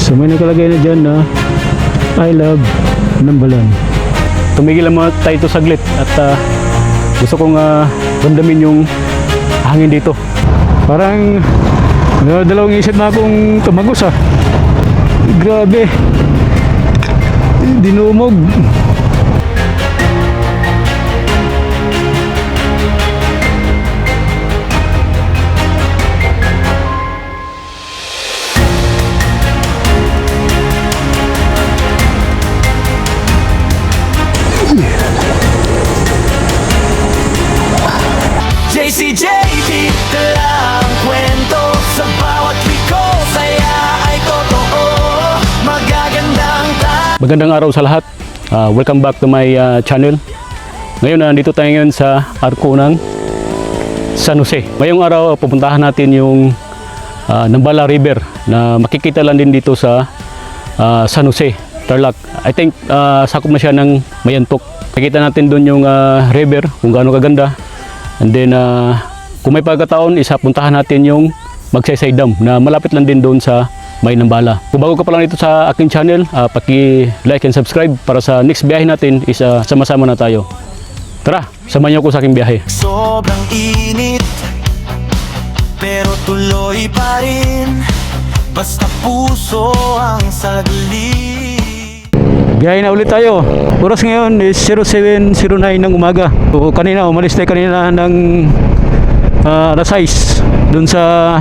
So may nakalagay na dyan na I love Nambalan. Tumigil lang mga tayo saglit at gusto kong ramdamin yung hangin dito. Parang dalawang isip na akong tumagos Grabe. Dinumog. JCJP, lang kwento sa bawat liko, saya ay totoo, Magandang araw sa lahat. Welcome back to my channel. Ngayon nandito tayo ngayon sa arko ng San Jose. Ngayong araw pupuntahan natin yung Nambala River na makikita lang din dito sa San Jose, Tarlac. I think sakop na siya ng Mayantok. Nakita natin doon yung river kung gaano kaganda. And then kung may pagkataon puntahan natin yung Magsaysay Dam na malapit lang din doon sa May Nambala. Kung bago ka pa lang dito sa aking channel, paki-like and subscribe para sa next biyahe natin is sama-sama na tayo. Tara, samahan niyo ako sa aking biyahe. Sobrang init, pero tuloy pa rin, basta puso ang saglit. Biyahe na ulit tayo. Oras ngayon is 07:09 ng umaga. So, kanina, umalis tayo kanina ng alas 6 dun sa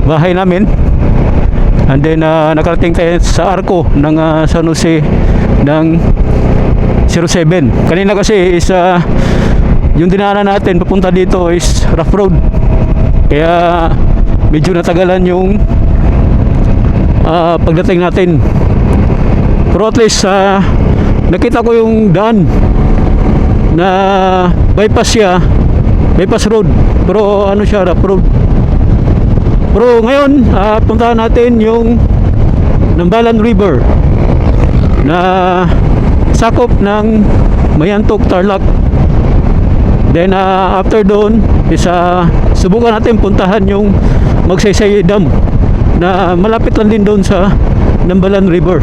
bahay namin. And then nakarating tayo sa arko ng San Jose ng 07. Kanina kasi is yung dinaanan natin papunta dito is rough road. Kaya medyo natagalan yung pagdating natin. Pero at least nakita ko yung daan na bypass siya, bypass road. Pero ano siya, rough road. Pero ngayon, puntahan natin yung Nambalan River na sakop ng Mayantok, Tarlac. Then after doon, subukan natin puntahan yung Magsaysay Dam na malapit lang din doon sa Nambalan River.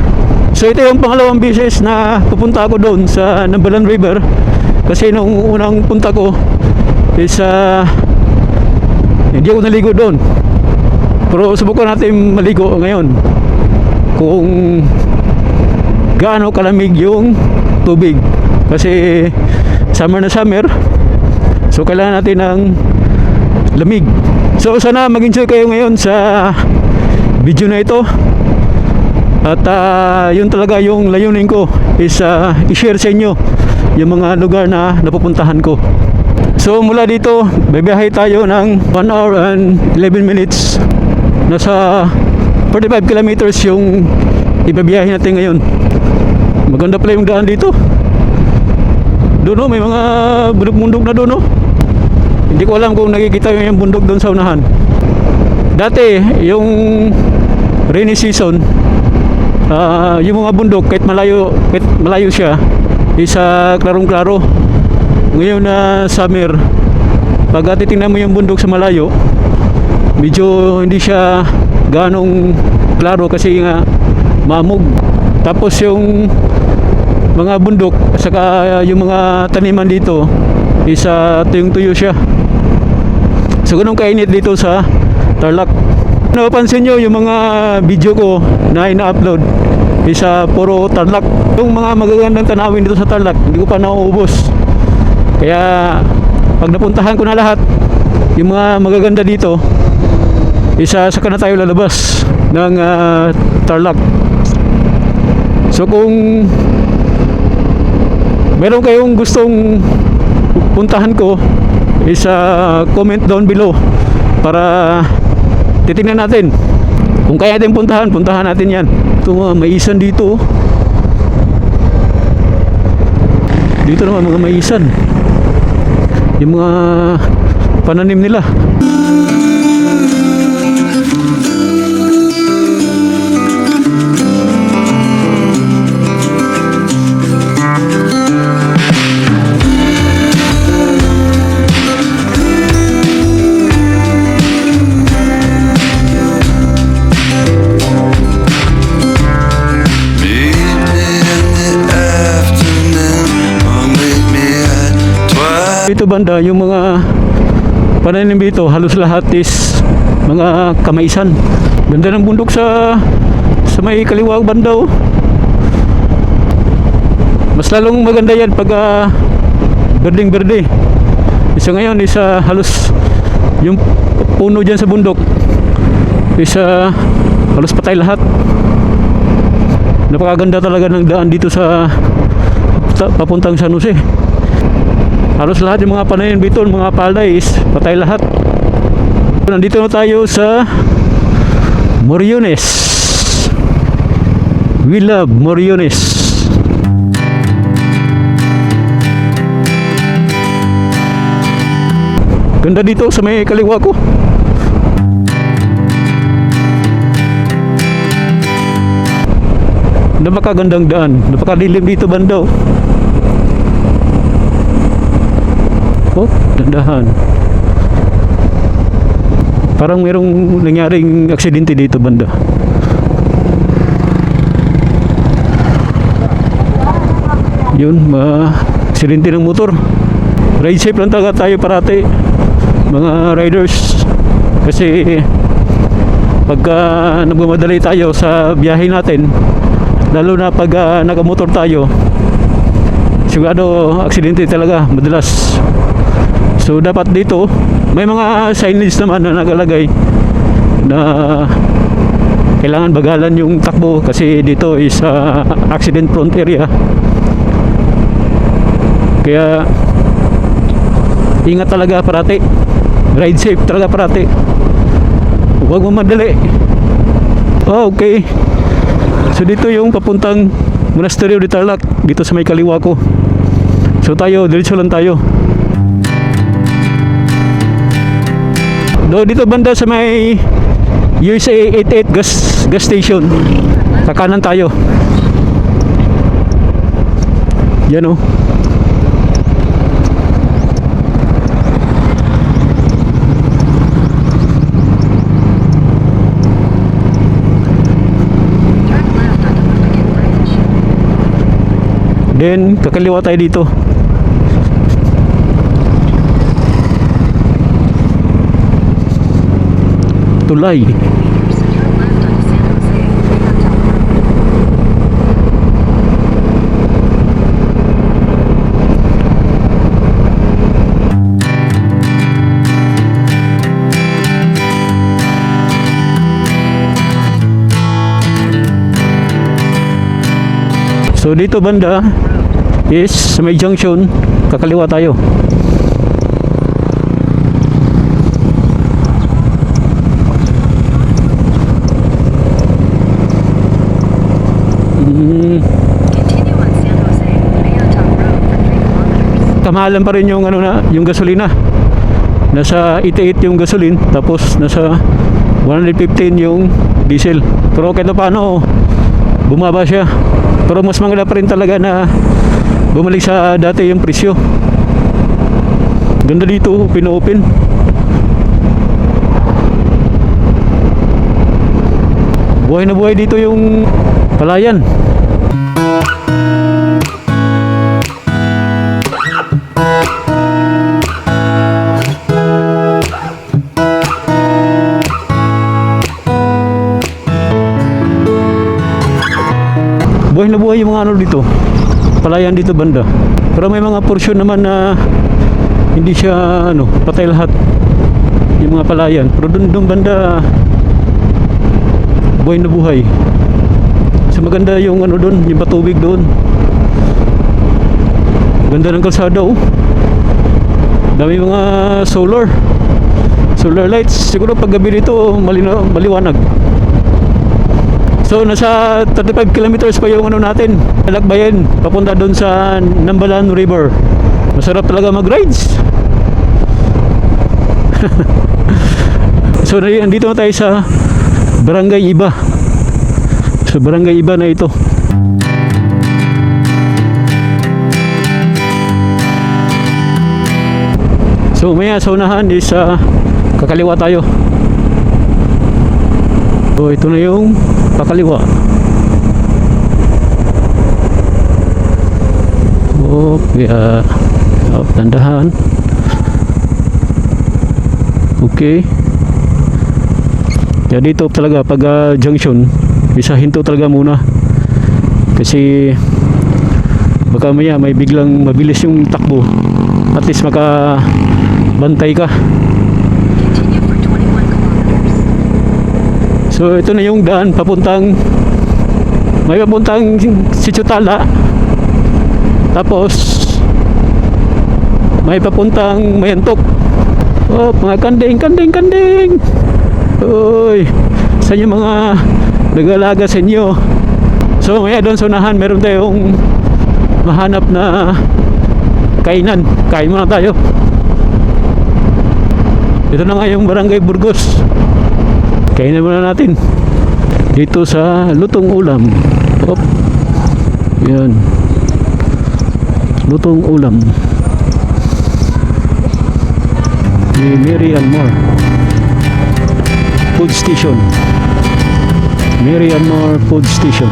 So ito yung pangalawang beses na pupunta ako doon sa Nambalan River kasi nung unang punta ko is hindi ako naligo doon. Pero subukan natin maligo ngayon kung gaano kalamig yung tubig kasi summer na summer, so kailangan natin ng lamig. So sana mag-enjoy kayo ngayon sa video na ito. At yun talaga yung layunin ko is i-share sa inyo yung mga lugar na napupuntahan ko. So mula dito bibiyahe tayo ng 1 hour and 11 minutes. Nasa 45 kilometers yung ibibiyahe natin ngayon. Maganda pala yung daan dito. Doon may mga bundok-bundok na doon. Hindi ko alam kung nakikita yung bundok doon sa unahan. Dati yung rainy season, yung mga bundok kahit malayo siya, isa klarong-klaro. Ngayon na summer, pag titingnan mo yung bundok sa malayo, medyo hindi siya ganong klaro kasi nga mamog. Tapos yung mga bundok saka yung mga taniman dito is tuyong-tuyo siya. So ganun kainit dito sa Tarlac. Napapansin nyo yung mga video ko na ina-upload is puro Tarlac. Yung mga magagandang tanawin dito sa Tarlac hindi ko pa nauubos. Kaya pag napuntahan ko na lahat yung mga magaganda dito, saka na tayo lalabas ng Tarlac. So kung meron kayong gustong puntahan ko, comment down below para titingnan natin kung kaya natin puntahan natin yan. Ito mga maisan dito. Dito naman mga maisan, yung mga pananim nila. banda, yung mga pananim dito, halos lahat is mga kamaisan. Ganda ng bundok sa may kaliwa banda, oh. Mas lalong maganda yan pag berdeng berde. Isa ngayon, isa halos yung puno dyan sa bundok, isa halos patay lahat. Napakaganda talaga ng daan dito sa papuntang San Jose. Halos lahat yung mga pananim dito, mga palay is patay lahat. Nandito na tayo sa Moriones. We love Moriones. Ganda dito sa may kaliwa ko. Napakagandang daan, napakadilim dito banda, oh. Oh, dandahan. Parang mayroong nangyaring aksidente dito banda. Yun, aksidente ng motor. Ride safe lang tayo parati, mga riders. Kasi pagka nagmamadali tayo sa biyahe natin, lalo na pag nakamotor tayo, sigurado aksidente talaga madalas. So dapat dito may mga signage naman na nakalagay na kailangan bagalan yung takbo, kasi dito is accident prone area. Kaya ingat talaga parati, ride safe talaga parati, huwag mamadali. Okay, so dito yung papuntang Monasterio de Tarlac, dito sa may kaliwa ko. So tayo, diretso lang tayo. Dito banda sa may USA 88 gas station, kakanan tayo. Yan, oh. Then kakaliwa tayo dito. Tulay. So dito banda is sa may junction, kakaliwa tayo. Kamahalan pa rin yung yung gasolina. Nasa 88 yung gasolin, tapos nasa 115 yung diesel. Pero kahit paano bumaba siya. Pero mas maganda pa rin talaga na bumalik sa dati yung presyo. Ganda dito, pino-open. Buhay na buhay dito yung palayan. Buhay na buhay yung mga dito, palayan dito banda. Pero may mga portion naman na hindi siya patay lahat yung mga palayan. Pero doon banda, buhay na buhay. So maganda yung doon, yung patubig doon. Ganda ng kalsada, oh. Dami mga solar lights. Siguro pag gabi dito maliwanag. So nasa 35 kilometers pa yung natin, Alakbayan, papunta doon sa Nambalan River. Masarap talaga mag-rides. So nandito na tayo sa Barangay Iba. So Barangay Iba na ito. So may saunahan is kakaliwa tayo. So ito na yung pakaliwa. Okay, dandahan. Okay. Kaya dito talaga pag junction, isa hinto talaga muna. Kasi baka maya may biglang mabilis yung takbo. At least makabantay ka. Continue for 21 kilometers. So ito na yung daan papuntang Sitio Tala. Tapos may papuntang Mayantok. Oh, mga kanding. Uy, sa inyo mga nag-alaga sa inyo. So maya doon sa unahan meron tayong mahanap na kainan. Kain muna tayo. Ito na nga yung Barangay Burgos. Kainan muna natin dito sa Lutong Ulam. Op. Yan. Lutong Ulam ni Mary and More Food Station. Mary and More Food Station.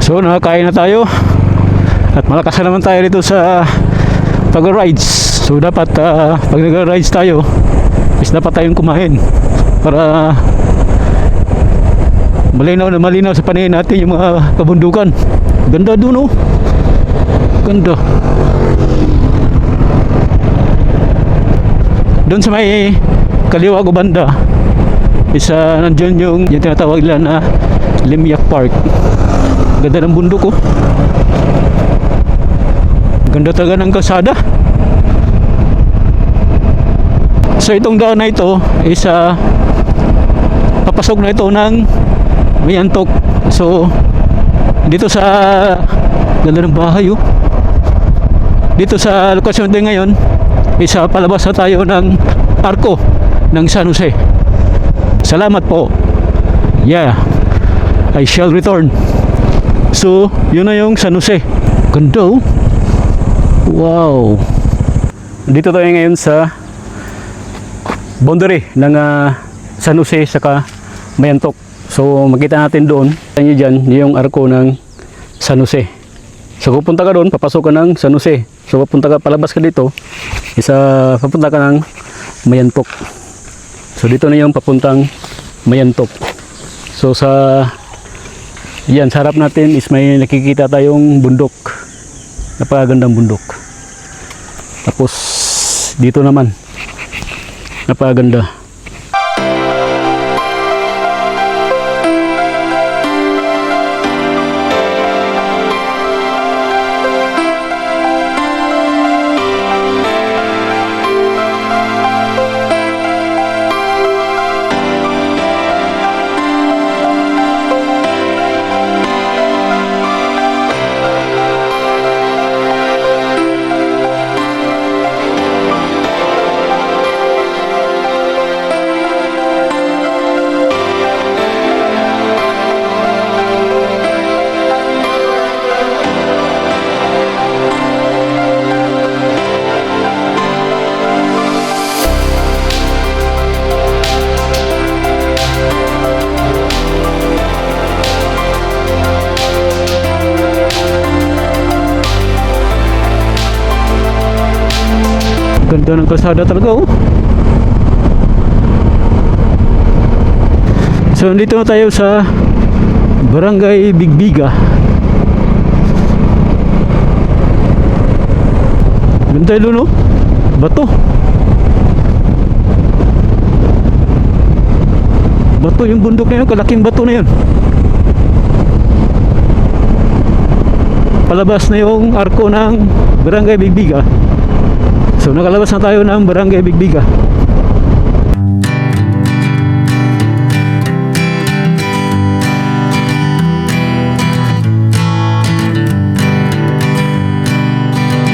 So nakakain na tayo at malakas na naman tayo dito sa pag-rides. So dapat pag nag-rides tayo is dapat tayong kumain para malinaw sa paningin natin yung mga kabundukan. Ganda dun, oh. Ganda. Doon sa may kaliwa ko banda isa nandiyan yung tinatawag nila na Limyak Park. Ganda ng bundok, oh. Ganda talaga ng kalsada. So itong daan na ito is papasok na ito ng Mayantok. So dito sa ganda ng bahay, oh. Dito sa lokasyon din ngayon is palabas na tayo ng arko ng San Jose. Salamat po. Yeah, I shall return. So yun na yung San Jose. Ganda, oh. Wow. Dito tayo ngayon sa boundary ng San Jose saka Mayantok. So makita natin doon, nyo dyan, yung arko ng San Jose. So pupunta ka doon, papasok ka ng San Jose. So papunta ka, palabas ka dito, papunta ka ng Mayantok. So dito na yung papuntang Mayantok. So sa harap natin is may nakikita tayong bundok. Napakagandang bundok. Tapos dito naman napakaganda. Ganda ng kalsada talaga, oh. So nandito na tayo sa Barangay Bigbiga. Ganda yun, oh. Bato. Bato yung bundok na yun. Kalaking bato na yun. Palabas na yung arko ng Barangay Bigbiga. So nakalabas na tayo ng Barangay Bigbiga.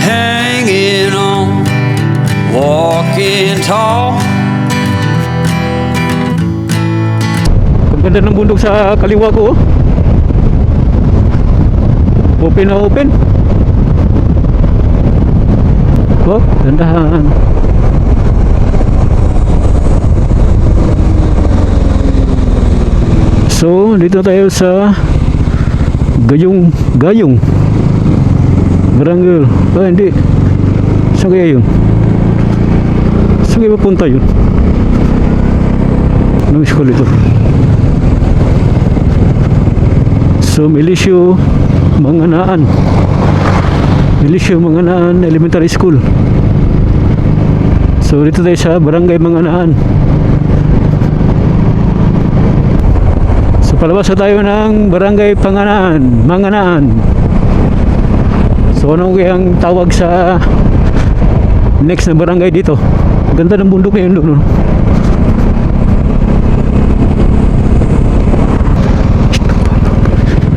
Hanging on, walking tall. Ang ganda ng bundok sa kaliwa ko, oh. Open na open. Oh, gandahan. So, dito tayo sa Gayong Barangay. Oh, hindi. Saan kaya yun? Saan kaya papunta yun? Anong school ito? So, Milisyo Manganaan. Milisyo Manganaan Elementary School. So, dito tayo sa Barangay Manganaan. So, palabas na tayo ng Barangay Manganaan. So, anong kayang tawag sa next na barangay dito? Ganda ng bundok na yun doon.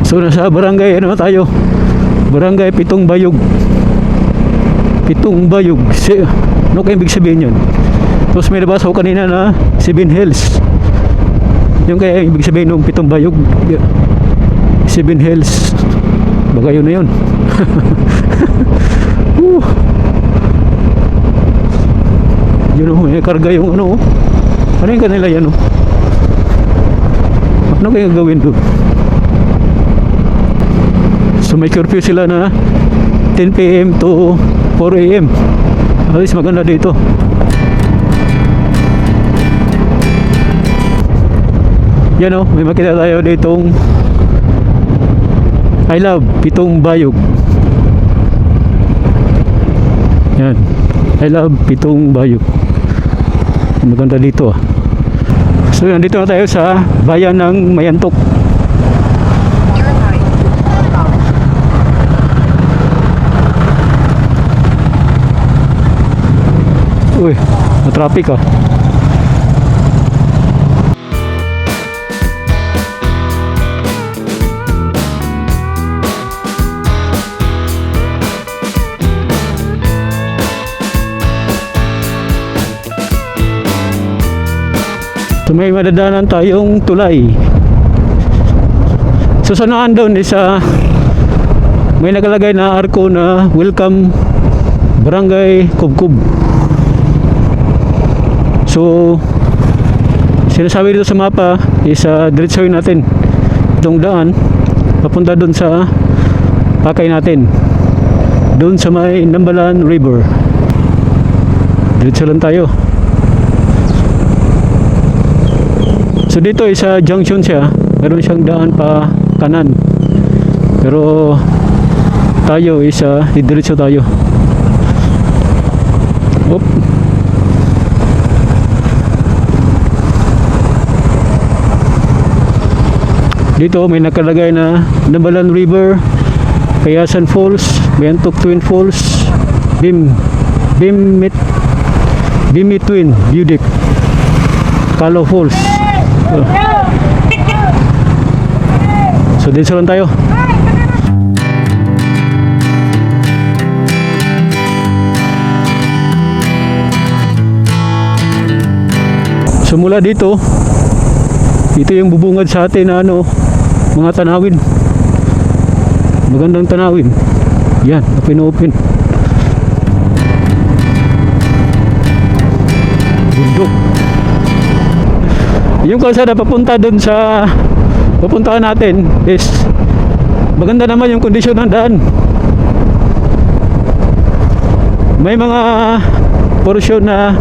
So, nasa barangay, ano tayo? Barangay Pitong Bayog. Pitong Bayog. Ano kaya ibig sabihin yun? Tapos may nabasa ko kanina na Seven Hills. Yung kaya ibig sabihin ng Pitong Bayog. Seven Hills. Baka yun na yun. Yun o, may karga yung ano. Ano yung kanila yan o? Ano kaya gawin doon? So may curfew sila na 10 PM to 4 AM. At least maganda dito. Yan o, may makita tayo ditong I love Pitong Bayog. Yan, I love Pitong Bayog. Maganda dito ah. So nandito na tayo sa bayan ng Mayantok. Turn right. Uy, na-traffic ah. So may madadaanan tayong tulay. So sa naan doon is may nakalagay na arko na welcome Barangay Kubkub. So sinasabi dito sa mapa is diretsohin natin itong daan papunta doon sa pakay natin, doon sa may Nambalan River. Diretso lang tayo. So dito is junction siya, meron siyang daan pa kanan, pero tayo is didiretso tayo. Oop. Dito may nakalagay na Nambalan River, Kayasan Falls, Mayantok Twin Falls, Bimit Twin View Deck, Kalo Falls. So dito lang tayo. So mula dito, ito yung bubungad sa atin na ano, mga tanawin. Magandang tanawin. Yan, open. Bundok. Yung kalsada papunta doon sa pupuntahan natin is maganda naman yung kondisyon ng daan. May mga portion na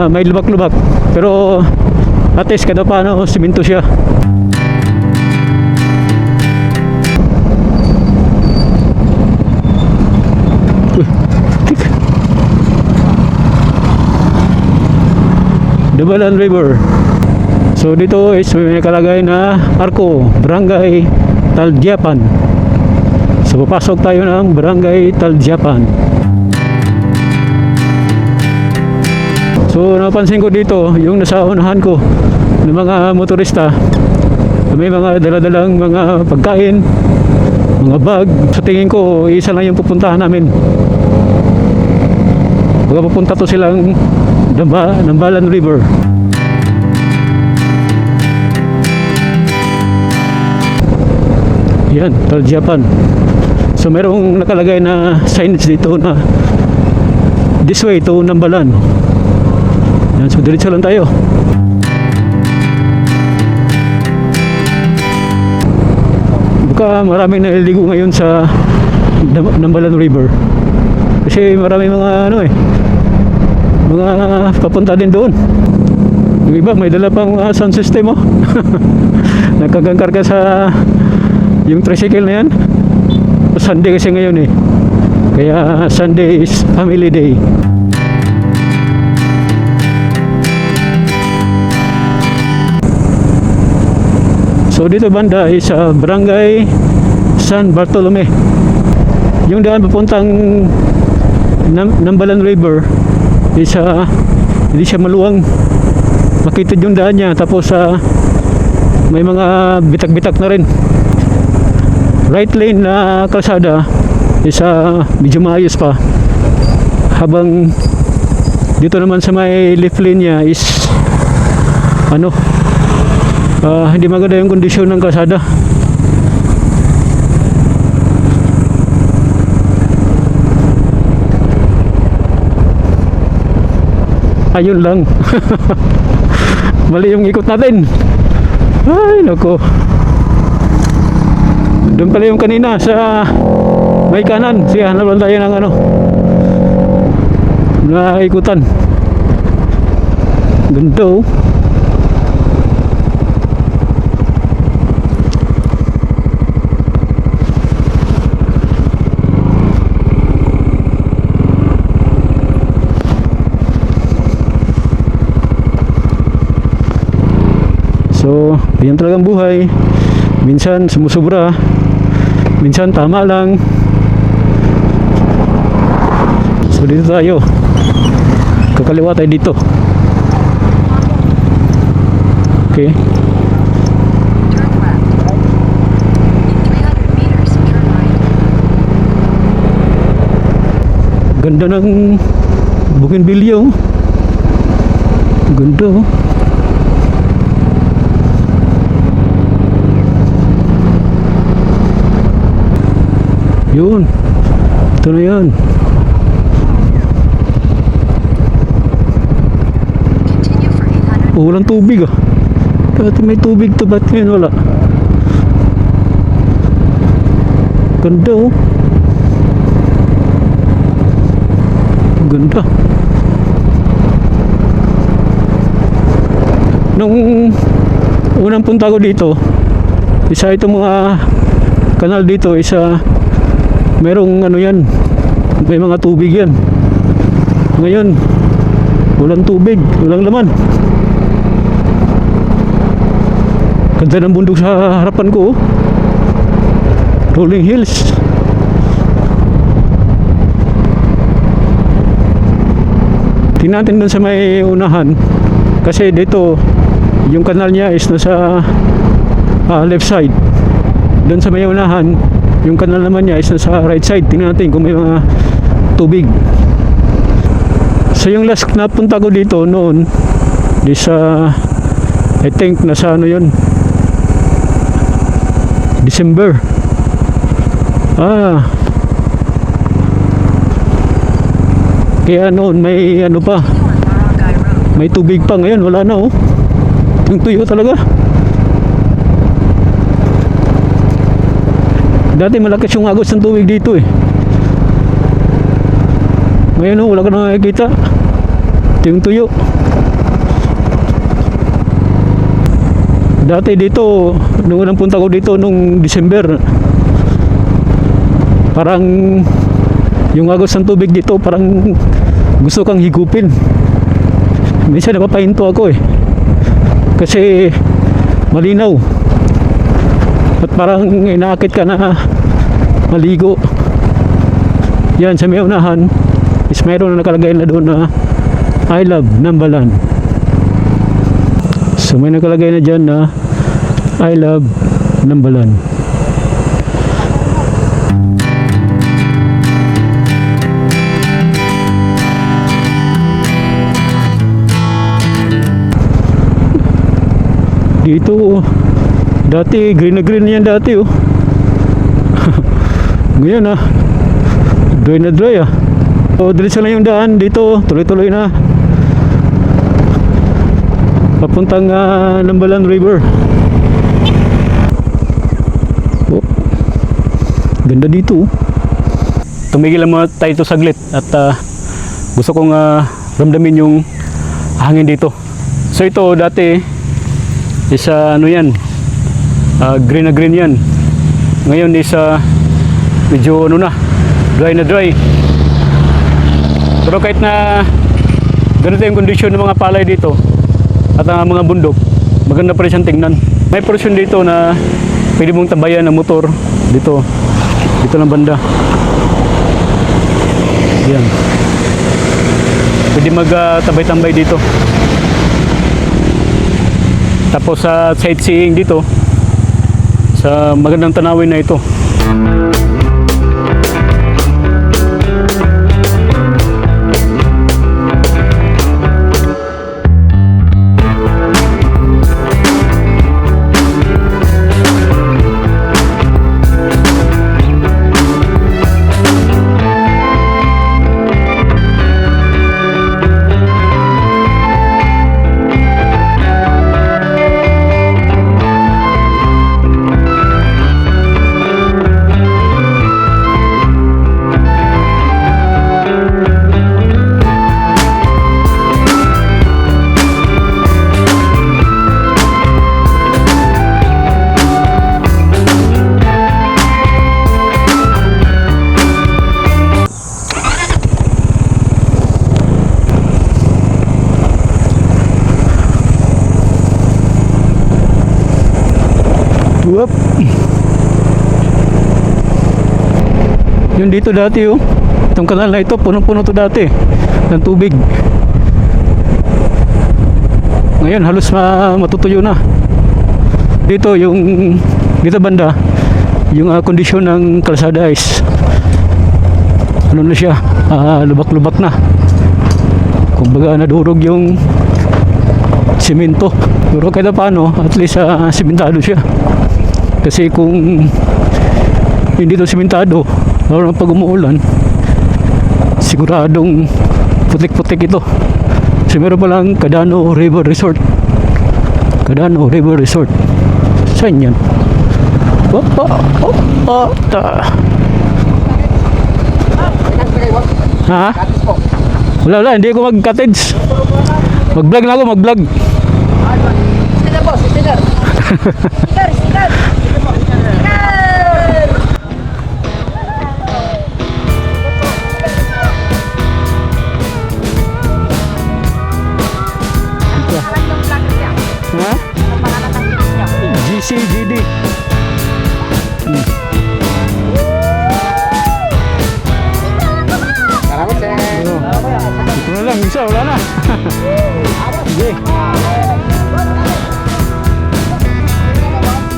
may lubak-lubak, pero at least kada paano simento siya. Nambalan River. So dito is may nakalagay na arko, Barangay Taldiapan. So papasok tayo ng Barangay Taldiapan. So napansin ko dito, yung nasa unahan ko ng mga motorista, may mga daladalang mga pagkain, mga bag. Sa tingin ko, isa lang yung pupuntahan namin. Baka pupunta to silang Nambalan River. Yan, Taldiapan. So merong nakalagay na signage dito na this way to Nambalan. Yan, so diretso lang tayo. Baka maraming naliligo ngayon sa Nambalan River. Kasi marami mga ano eh, mga papunta din doon. Yung iba may dala pang sound system oh. Nagkagangkarga sa yung tricycle na yan. Sunday kasi ngayon eh, kaya Sunday is family day. So dito banda is Barangay San Bartolome. Yung daan papuntang Nambalan River is hindi siya maluwang, makitid yung daan niya. Tapos may mga bitak-bitak na rin. Right lane na kalsada is medyo maayos pa, habang dito naman sa may left lane niya is ano, hindi maganda yung kondisyon ng kalsada. Ayun lang. Mali yung ikot natin. Ay nako, doon pala yung kanina sa may kanan. Sige, hanap lang tayo ng ano na ikutan. Ganda oh. So, yan talagang buhay. Minsan sumusubra, minsan tama lang. So, dito tayo. Kakaliwa tayo dito. Okay. Turn left. In 300 meters, turn right. Ganda ng bougainvillea oh. Ganda oh. Yun, ito na yan. Continue for 800. Oh, walang tubig ah. Dati may tubig to, ba't ngayon wala? Ganda oh. Ganda. Nung unang punta ko dito, isa itong mga kanal dito, isa merong ano yan, may mga tubig yan. Ngayon walang tubig, walang laman. Ganda ng bundok sa harapan ko oh. Rolling hills. Tingnan natin dun sa may unahan, kasi dito yung kanal niya is nasa left side. Dun sa may unahan, yung kanal naman niya is nasa right side. Tingnan natin kung may mga tubig. So yung last na punta ko dito noon is I think nasa ano yun, December. Kaya noon may ano pa, Continue on Barangay Road. may tubig pa. Ngayon wala na oh. Yung tuyo talaga. Dati malakas yung agos ng tubig dito eh. Ngayon oh, wala ka na nakikita. Ito yung tuyo. Dati dito, nung unang punta ko dito nung December, parang yung agos ng tubig dito parang gusto kang higupin. Minsan napapahinto ako eh, kasi malinaw at parang inaakit ka na maligo. Yan sa may unahan is mayroon na nakalagay na doon na I love Nambalan. So may nakalagay na dyan na I love Nambalan. Dito dati green na green yan dati oh. Ngayon dry na dry ah. So diretso lang yung daan dito, tuloy-tuloy na papuntang Nambalan River. Oh, ganda dito oh. tumigil lang muna tayo ito saglit at gusto kong ramdamin yung hangin dito. So ito dati is ano yan, green na green yan. Ngayon is medyo ano na, dry na dry. Pero kahit na ganito yung kondisyon ng mga palay dito at ang mga bundok, maganda pa rin siyang tingnan. May portion dito na pwede mong tabayan ng motor dito ng banda. Yan. Pwede magtabay-tambay dito. Tapos sa sightseeing dito sa magandang tanawin na ito. Whoop. Yung dito dati oh. Itong kanal na ito, punong-puno to dati ng tubig. Ngayon halos matutuyo na. Dito yung dito banda, yung kondisyon ng kalsada is ano na siya, lubak-lubak na. Kumbaga nadurog yung simento. Pero kahit paano, at least simentado siya. Kasi kung hindi ito simentado, lalo na pag umuulan, siguradong putik-putik ito. Kasi meron palang Cadano River Resort. Cadano River Resort. Saan yan? Opa, opa, ta. Ha? Wala, hindi ako mag-cottage. Mag-vlog na ako, mag-vlog. Sticker boss, sticker. Sticker, sticker. Ha? GCGD. Salamat sir. Ito na lang, isa, wala na. Sige.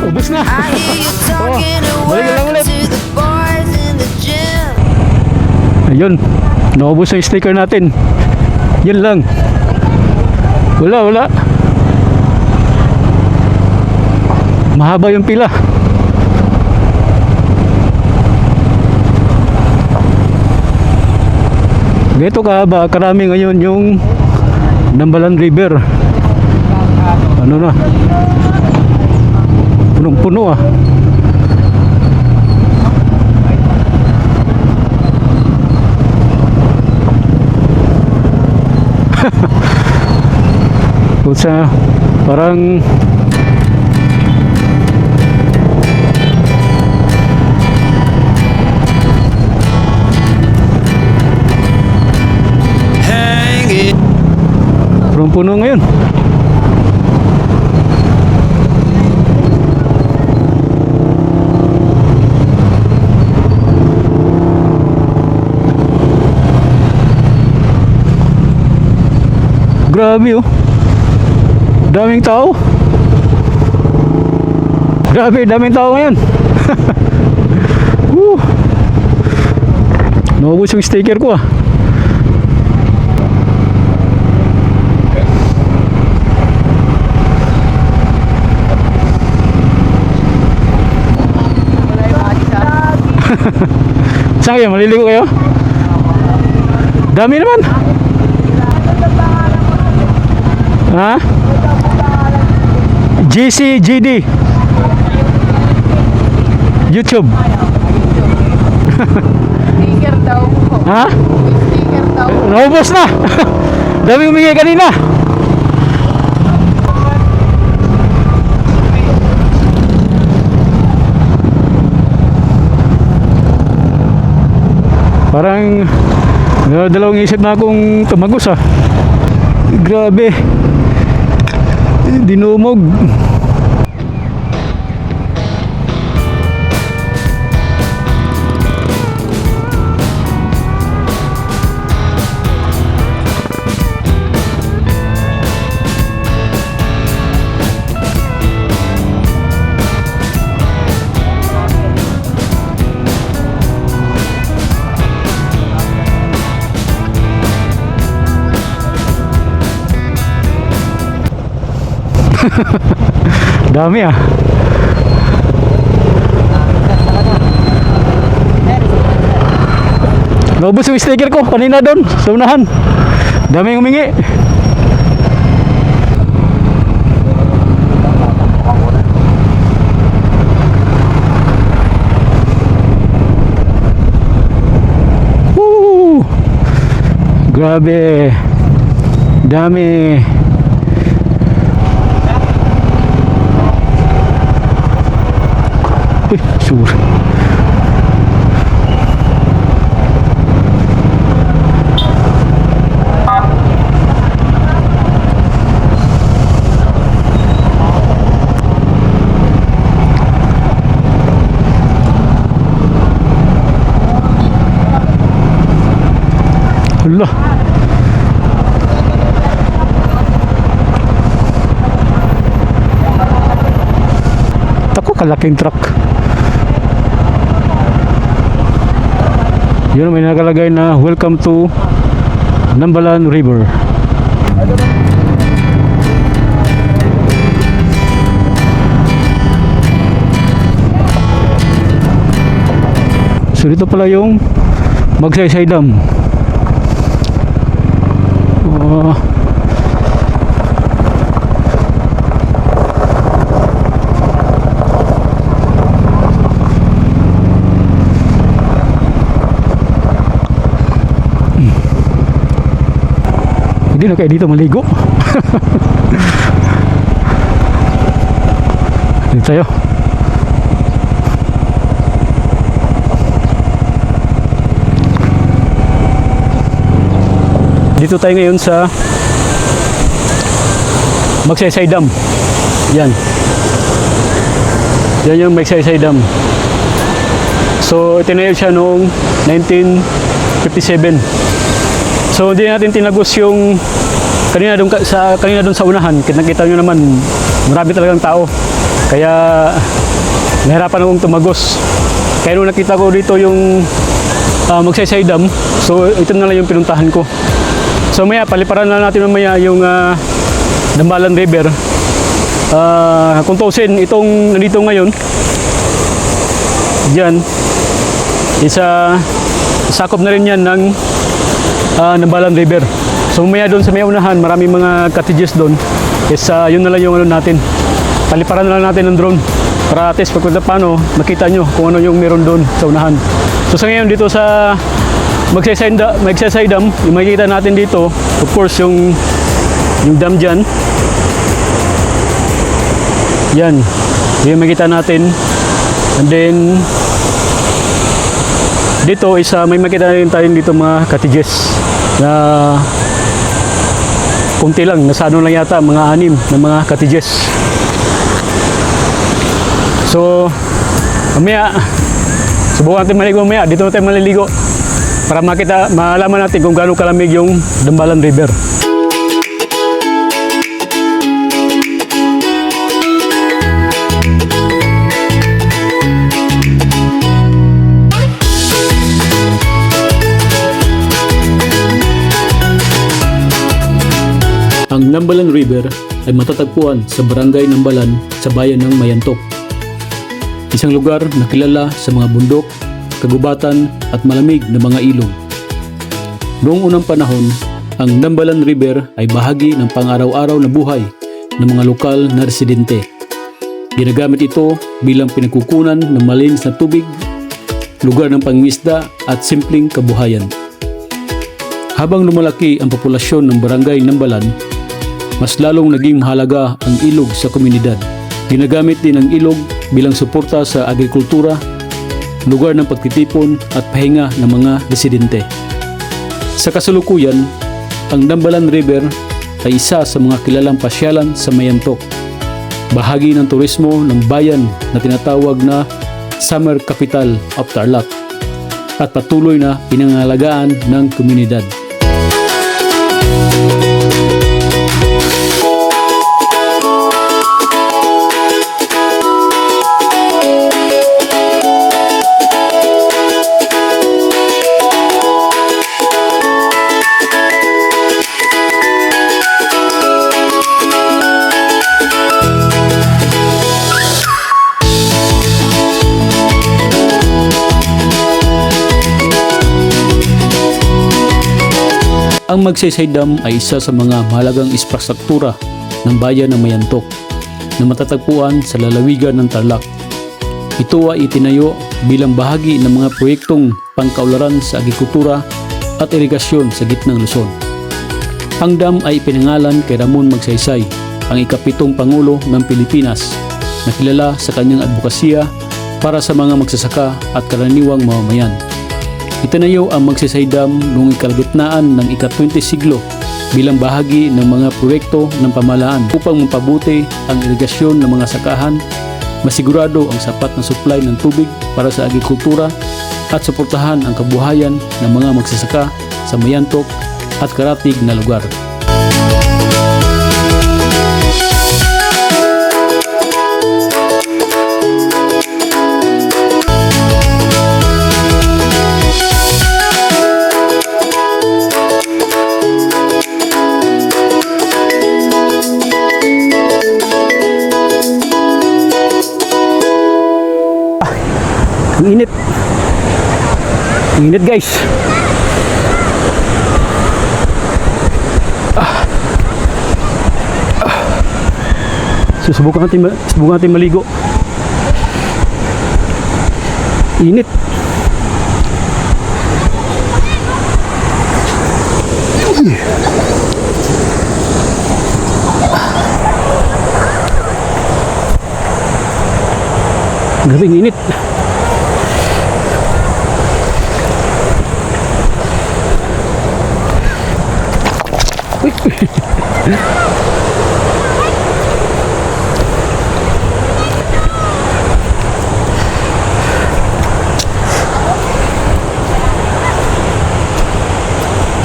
Ubus na. Balik na lang ulit. Ayun, naubos na yung sticker natin. Yun lang. Wala. Mahaba yung pila. Ganito kahaba, karami ngayon yung Nambalan River. Ano na? Punong-puno ah. Kutsa, parang punong-puno ngayon. Grabe oh. Daming tao. Grabe, daming tao ngayon. Naubos yung sticker ko ah. Saan kayo? Maliligo kayo? Dami naman. Ha? GCGD YouTube. Sticker daw po. Ha? Sticker daw. Naubos na. Dami humingi kanina. Parang dalawang isip na akong tumagos ah. Grabe. Dinumog. Dami ah. Naubos yung sticker ko kanina doon sa unahan. Dami humingi. Woo! Grabe. Dami. Sure. Allah. Tako kalaking truck. Yun, may nakalagay na welcome to Nambalan River. So dito pala yung Magsaysay Dam. Hindi na kayo dito maligo. Dito tayo. Dito tayo ngayon sa Magsaysay Dam. Yan. Yan yung Magsaysay Dam. So itinayo siya noong 1957. So hindi natin tinagos yung kanina doon sa unahan. Nakita nyo naman marami talagang tao. Kaya nahirapan akong tumagos. Kaya nung nakita ko dito yung Magsaysay Dam, so ito na lang yung pinuntahan ko. So maya paliparan na natin mamaya yung Nambalan River. Kung tuusin itong nandito ngayon, diyan isa sakop na rin yan ng Nambalan River. So mamaya doon sa may unahan, maraming mga cottages doon. Is yun na lang yung ano natin. Paliparan na lang natin ng drone para at least pagpunta paano makita nyo kung ano yung meron doon sa unahan. So sa ngayon dito sa Magsaysay Dam, yung makikita natin dito, of course yung dam dyan. Yan, yung makikita natin. And then dito is may makita rin tayo dito mga cottages na kunti lang, nasa ano lang yata, mga 6 na mga cottages. So mamaya subukan natin maligo mamaya. Dito na tayo maliligo para malaman natin kung gaano kalamig yung Nambalan River. Ang Nambalan River ay matatagpuan sa Barangay Nambalan sa bayan ng Mayantok. Isang lugar na kilala sa mga bundok, kagubatan at malamig na mga ilog. Noong unang panahon, ang Nambalan River ay bahagi ng pang-araw-araw na buhay ng mga lokal na residente. Ginagamit ito bilang pinagkukunan ng malinis na tubig lugar ng pangingisda at simpleng kabuhayan. Habang lumalaki ang populasyon ng barangay Nambalan, mas lalong naging mahalaga ang ilog sa komunidad. Ginagamit din ang ilog bilang suporta sa agrikultura, lugar ng pagtitipon at pahinga ng mga residente. Sa kasalukuyan, ang Nambalan River ay isa sa mga kilalang pasyalan sa Mayantok, bahagi ng turismo ng bayan na tinatawag na Summer Capital of Tarlac at patuloy na pinangalagaan ng komunidad. Ang Magsaysay Dam ay isa sa mga mahalagang infrastruktura ng bayan ng Mayantok na matatagpuan sa lalawigan ng Tarlac. Ito ay itinayo bilang bahagi ng mga proyektong pangkaunlaran sa agrikultura at irigasyon sa gitnang Luzon. Ang dam ay ipinangalan kay Ramon Magsaysay, ang ika-7 Pangulo ng Pilipinas na kilala sa kanyang advokasya para sa mga magsasaka at karaniwang mamamayan. Itinayo ang Magsaysay Dam noong ikalagitnaan ng ika-20 siglo bilang bahagi ng mga proyekto ng pamahalaan upang mapabuti ang irigasyon ng mga sakahan, masigurado ang sapat na supply ng tubig para sa agrikultura at suportahan ang kabuhayan ng mga magsasaka sa Mayantok at karatig na lugar. Ang init. Ang init, guys. Susubukan natin maligo. Init. Grabing init.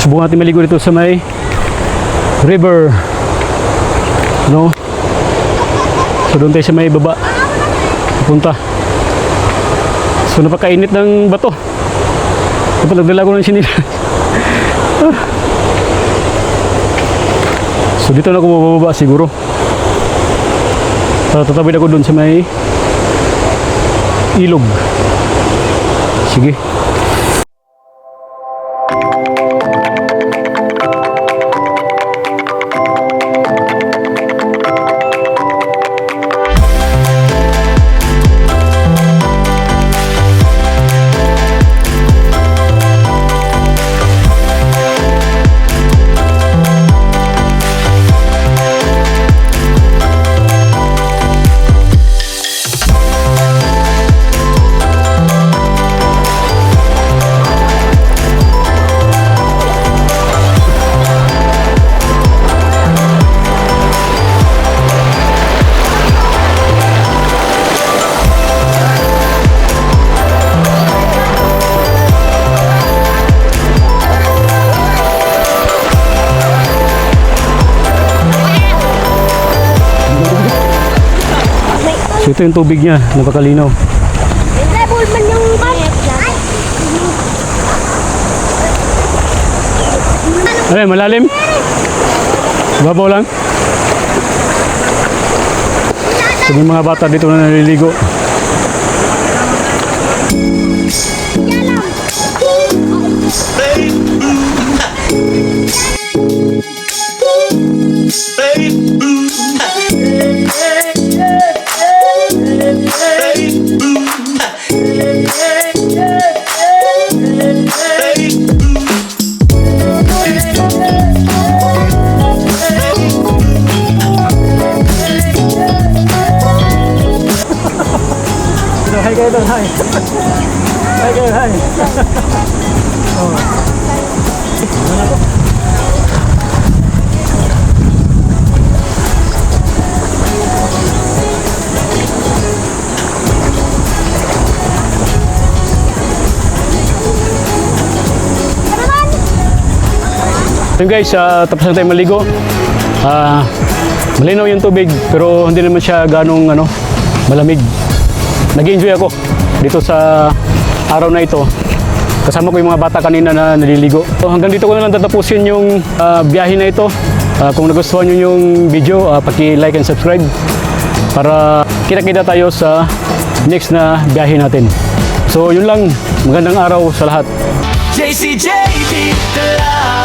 Subukan natin maligo dito sa may river, no? So doon tayo sa may baba punta. So napakainit ng bato. Kapag nagdala ko ng sinila. So dito na ako mababa siguro. Tatawid ako doon sa may ilog. Sige. So ito yung tubig niya, napakalinaw. Level man yung Ay, malalim. Babaw lang. So may mga bata dito na naliligo. Hey, Hi kayo doon, hi. Hi kayo, hi. Oh. Ano po? Yun guys, tapos na tayo maligo. Malinaw yung tubig pero hindi naman siya ganong malamig. Nag-enjoy ako dito sa araw na ito. Kasama ko yung mga bata kanina na naliligo. So, hanggang dito ko na lang tatapusin yung biyahe na ito. Kung nagustuhan nyo yung video, paki-like and subscribe para kita-kita tayo sa next na biyahe natin. So yun lang, magandang araw sa lahat. JCJD, the love.